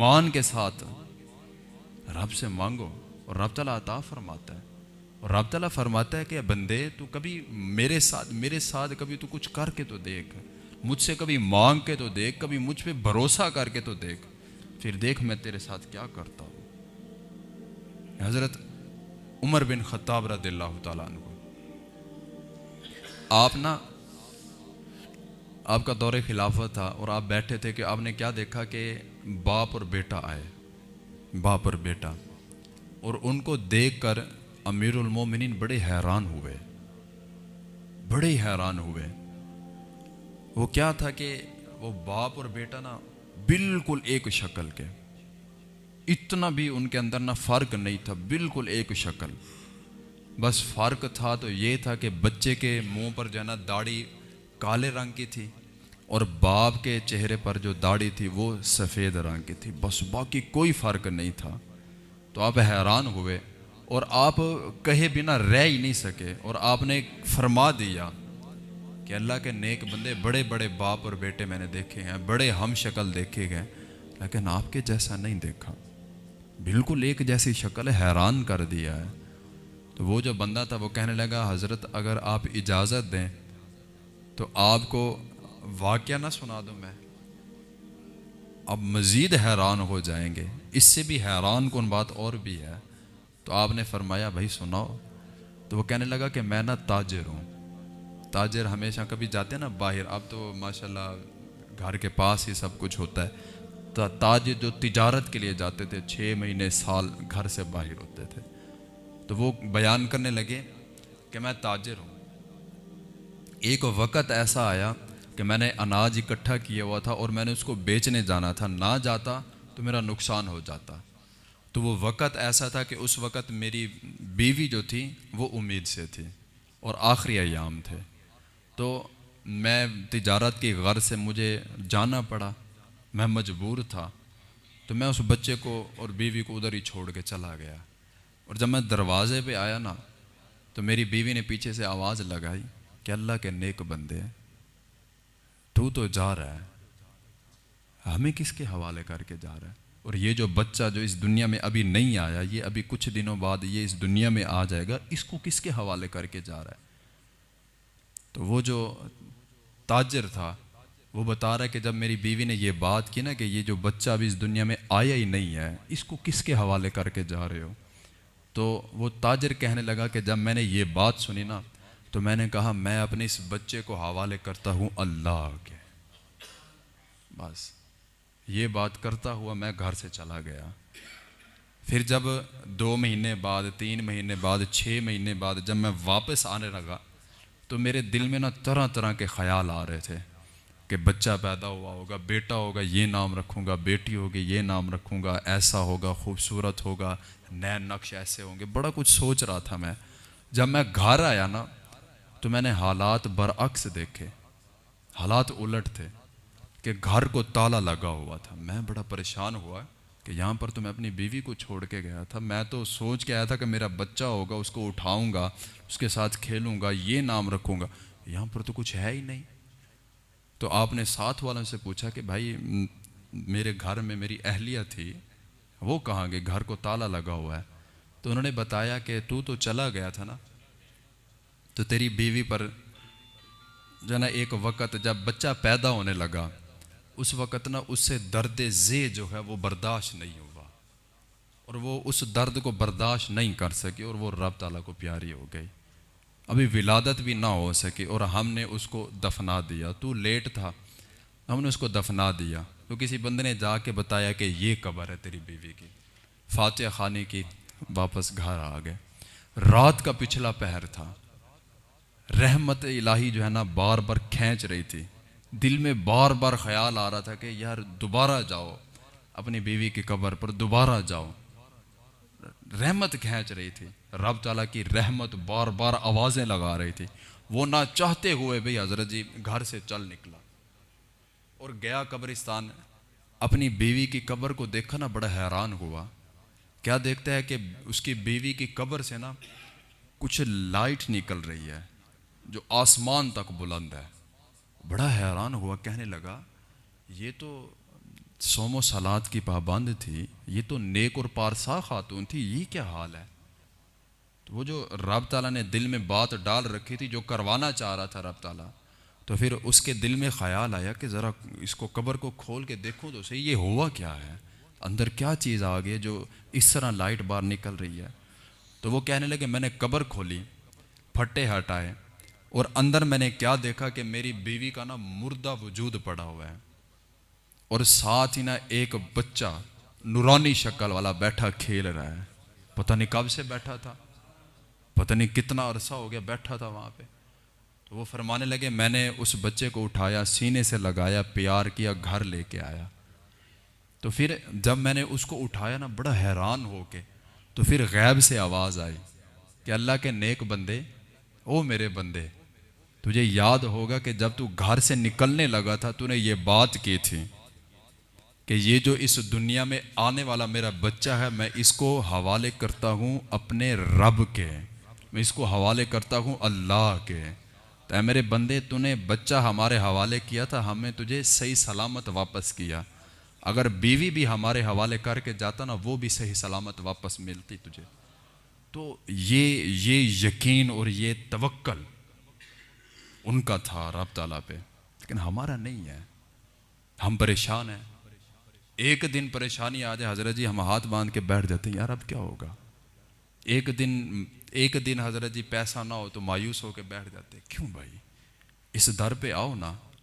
ایمان کے ساتھ رب سے مانگو اور رب تعالیٰ عطا فرماتا ہے. اور رب تعالیٰ فرماتا ہے کہ بندے تو کبھی میرے ساتھ کبھی تو کچھ کر کے تو دیکھ, مجھ سے کبھی مانگ کے تو دیکھ, کبھی مجھ پہ بھروسہ کر کے تو دیکھ, پھر دیکھ میں تیرے ساتھ کیا کرتا ہوں. حضرت عمر بن خطاب رضی اللہ تعالیٰ عنہ, آپ کا دور خلافت تھا اور آپ بیٹھے تھے کہ آپ نے کیا دیکھا کہ باپ اور بیٹا آئے, باپ اور بیٹا, اور ان کو دیکھ کر امیر المومنین بڑے حیران ہوئے, بڑے حیران ہوئے. وہ کیا تھا کہ وہ باپ اور بیٹا نا بالکل ایک شکل کے, اتنا بھی ان کے اندر نا فرق نہیں تھا, بالکل ایک شکل. بس فرق تھا تو یہ تھا کہ بچے کے منہ پر جو ہے نا داڑھی کالے رنگ کی تھی اور باپ کے چہرے پر جو داڑھی تھی وہ سفید رنگ کی تھی, بس باقی کوئی فرق نہیں تھا. تو آپ حیران ہوئے اور آپ کہے بنا رہ ہی نہیں سکے, اور آپ نے فرما دیا کہ اللہ کے نیک بندے, بڑے بڑے باپ اور بیٹے میں نے دیکھے ہیں, بڑے ہم شکل دیکھے گئے, لیکن آپ کے جیسا نہیں دیکھا, بالکل ایک جیسی شکل ہے, حیران کر دیا ہے. تو وہ جو بندہ تھا وہ کہنے لگا حضرت اگر آپ اجازت دیں تو آپ کو واقعہ نہ سنا دوں میں, اب مزید حیران ہو جائیں گے, اس سے بھی حیران کن بات اور بھی ہے. تو آپ نے فرمایا بھائی سناؤ. تو وہ کہنے لگا کہ میں نا تاجر ہوں, تاجر ہمیشہ کبھی جاتے ہیں نا باہر, اب تو ماشاءاللہ گھر کے پاس ہی سب کچھ ہوتا ہے, تاجر جو تجارت کے لیے جاتے تھے 6 مہینے سال گھر سے باہر ہوتے تھے. تو وہ بیان کرنے لگے کہ میں تاجر ہوں, ایک وقت ایسا آیا کہ میں نے اناج اکٹھا کیا ہوا تھا اور میں نے اس کو بیچنے جانا تھا, نہ جاتا تو میرا نقصان ہو جاتا. تو وہ وقت ایسا تھا کہ اس وقت میری بیوی جو تھی وہ امید سے تھی اور آخری ایام تھے, تو میں تجارت کی غرض سے مجھے جانا پڑا, میں مجبور تھا. تو میں اس بچے کو اور بیوی کو ادھر ہی چھوڑ کے چلا گیا, اور جب میں دروازے پہ آیا نا تو میری بیوی نے پیچھے سے آواز لگائی کہ اللہ کے نیک بندے تو جا رہا ہے, ہمیں کس کے حوالے کر کے جا رہا ہے, اور یہ جو بچہ جو اس دنیا میں ابھی نہیں آیا, یہ ابھی کچھ دنوں بعد یہ اس دنیا میں آ جائے گا, اس کو کس کے حوالے کر کے جا رہا ہے. تو وہ جو تاجر تھا وہ بتا رہا ہے کہ جب میری بیوی نے یہ بات کی نا کہ یہ جو بچہ ابھی اس دنیا میں آیا ہی نہیں ہے, اس کو کس کے حوالے کر کے جا رہے ہو. تو وہ تاجر کہنے لگا کہ جب میں نے یہ بات سنی نا تو میں نے کہا میں اپنے اس بچے کو حوالے کرتا ہوں اللہ کے. بس یہ بات کرتا ہوا میں گھر سے چلا گیا. پھر جب 2 مہینے بعد, 3 مہینے بعد, 6 مہینے بعد جب میں واپس آنے لگا تو میرے دل میں نا طرح طرح کے خیال آ رہے تھے کہ بچہ پیدا ہوا ہوگا, بیٹا ہوگا یہ نام رکھوں گا, بیٹی ہوگی یہ نام رکھوں گا, ایسا ہوگا, خوبصورت ہوگا, نئے نقش ایسے ہوں گے, بڑا کچھ سوچ رہا تھا میں. جب میں گھر آیا نا تو میں نے حالات برعکس دیکھے, حالات الٹ تھے کہ گھر کو تالا لگا ہوا تھا. میں بڑا پریشان ہوا کہ یہاں پر تو میں اپنی بیوی کو چھوڑ کے گیا تھا, میں تو سوچ کے آیا تھا کہ میرا بچہ ہوگا, اس کو اٹھاؤں گا, اس کے ساتھ کھیلوں گا, یہ نام رکھوں گا, یہاں پر تو کچھ ہے ہی نہیں. تو آپ نے ساتھ والوں سے پوچھا کہ بھائی میرے گھر میں میری اہلیہ تھی, وہ کہاں گئی, گھر کو تالا لگا ہوا ہے. تو انہوں نے بتایا کہ تو چلا گیا تھا نا, تو تیری بیوی پر جو نا ایک وقت جب بچہ پیدا ہونے لگا اس وقت نا اس سے درد ذے جو ہے وہ برداشت نہیں ہوا, اور وہ اس درد کو برداشت نہیں کر سکی اور وہ رب تعالیٰ کو پیاری ہو گئی. ابھی ولادت بھی نہ ہو سکی اور ہم نے اس کو دفنا دیا. تو لیٹ تھا, ہم نے اس کو دفنا دیا. تو کسی بندے نے جا کے بتایا کہ یہ قبر ہے تیری بیوی کی. فاتحہ خانی کی, واپس گھر آ گئے. رات کا پچھلا پہر تھا, رحمت الہی جو ہے نا بار بار کھینچ رہی تھی, دل میں بار بار خیال آ رہا تھا کہ یار دوبارہ جاؤ اپنی بیوی کی قبر پر, دوبارہ جاؤ. رحمت کھینچ رہی تھی, رب تعالیٰ کی رحمت بار بار آوازیں لگا رہی تھی. وہ نہ چاہتے ہوئے بھی حضرت جی گھر سے چل نکلا اور گیا قبرستان. اپنی بیوی کی قبر کو دیکھا نا بڑا حیران ہوا. کیا دیکھتا ہے کہ اس کی بیوی کی قبر سے نا کچھ لائٹ نکل رہی ہے جو آسمان تک بلند ہے. بڑا حیران ہوا, کہنے لگا یہ تو صوم و صلات کی پابند تھی، یہ تو نیک اور پارسا خاتون تھی، یہ کیا حال ہے؟ تو وہ جو رب تعالیٰ نے دل میں بات ڈال رکھی تھی، جو کروانا چاہ رہا تھا رب تعالیٰ، تو پھر اس کے دل میں خیال آیا کہ ذرا اس کو قبر کو کھول کے دیکھوں تو صحیح، یہ ہوا کیا ہے، اندر کیا چیز آ گئی جو اس طرح لائٹ باہر نکل رہی ہے۔ تو وہ کہنے لگے میں نے قبر کھولی، پھٹے ہٹائے، اور اندر میں نے کیا دیکھا کہ میری بیوی کا نا مردہ وجود پڑا ہوا ہے، اور ساتھ ہی نا ایک بچہ نورانی شکل والا بیٹھا کھیل رہا ہے۔ پتہ نہیں کب سے بیٹھا تھا، پتہ نہیں کتنا عرصہ ہو گیا بیٹھا تھا وہاں پہ۔ تو وہ فرمانے لگے میں نے اس بچے کو اٹھایا، سینے سے لگایا، پیار کیا، گھر لے کے آیا۔ تو پھر جب میں نے اس کو اٹھایا نا بڑا حیران ہو کے، تو پھر غیب سے آواز آئی کہ اللہ کے نیک بندے، او میرے بندے، تجھے یاد ہوگا کہ جب تو گھر سے نکلنے لگا تھا تو نے یہ بات کی تھی کہ یہ جو اس دنیا میں آنے والا میرا بچہ ہے، میں اس کو حوالے کرتا ہوں اپنے رب کے، میں اس کو حوالے کرتا ہوں اللہ کے۔ تو اے میرے بندے، تو نے بچہ ہمارے حوالے کیا تھا، ہم نے تجھے صحیح سلامت واپس کیا، اگر بیوی بھی ہمارے حوالے کر کے جاتا نا، وہ بھی صحیح سلامت واپس ملتی تجھے۔ تو یہ یقین اور یہ توکل ان کا تھا رب تعالیٰ پہ، لیکن ہمارا نہیں ہے، ہم پریشان ہیں۔ ایک دن پریشانی آ جائے حضرت جی، ہم ہاتھ باندھ کے بیٹھ جاتے ہیں، یار اب کیا ہوگا۔ ایک دن حضرت جی پیسہ نہ ہو تو مایوس ہو کے بیٹھ جاتے، کیوں بھائی، اس در پہ آؤ نا،